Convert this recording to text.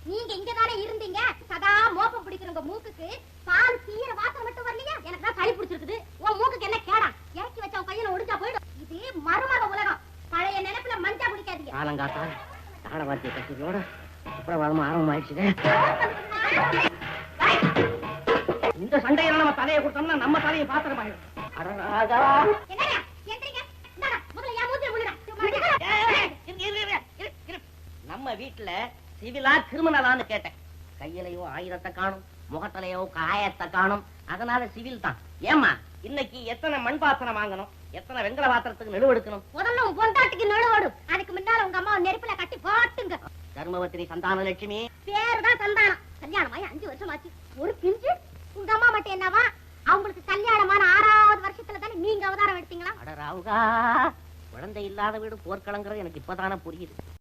நீங்க இங்கதானே இருந்தீங்க. சதா மோப்பம் பிடிக்கிறவங்க மூக்குக்கு பால் தீர வாசனை மட்டும் வரலையா? எனக்கு தான் சளி பிடிச்சிருக்குது. உன் மூக்குக்கு என்ன கேடா? இறக்கி வச்ச உன் கையில ஒடிஞ்சா போயிடும். இது மருமக உலகம். பழைய நினைப்புல மஞ்சா குடிக்காதீங்க. காலங்காத்தா தாளவாத்திய கட்சியோட சுப்பிரபாதம் ஆரம்பமாயிடுச்சு. இந்த சண்டையில நம்ம தலையை கொடுத்தோம்னா நம்ம தலையை பாத்திரமாயிடும். நம்ம வீட்டுல சிவிலா கிரிமினலான்னு கேட்டேன். கையிலையோ ஆயுதத்தை காணும், முகத்திலையோ காயத்தை காணும். அதனால சிவில் தான். ஏமா இன்னைக்கு எத்தனை மண் பாத்திரம் வாங்கணும், எத்தனை வெங்கல பாத்திரத்துக்கு நெழு எடுக்கணும்? முதல்ல உன் பொண்டாட்டிக்கு நெழுவோடு. அதுக்கு முன்னால உங்க அம்மா நெருப்புல கட்டி போட்டுங்க. தர்மவத்திரி சந்தான லட்சுமி பேருதான் சந்தானம். கல்யாணமாயி 5 வருஷம் ஆச்சு. ஒரு பிஞ்சு. உங்க அம்மா மட்டும் என்னவா? அவங்களுக்கு கல்யாணமான 6வது வருஷத்துல தானே நீங்க அவதாரம் எடுத்தீங்களா? அட ராவுகா, குழந்தை இல்லாத வீடு போர்க்களங்கிறது எனக்கு இப்பதானே புரியுது.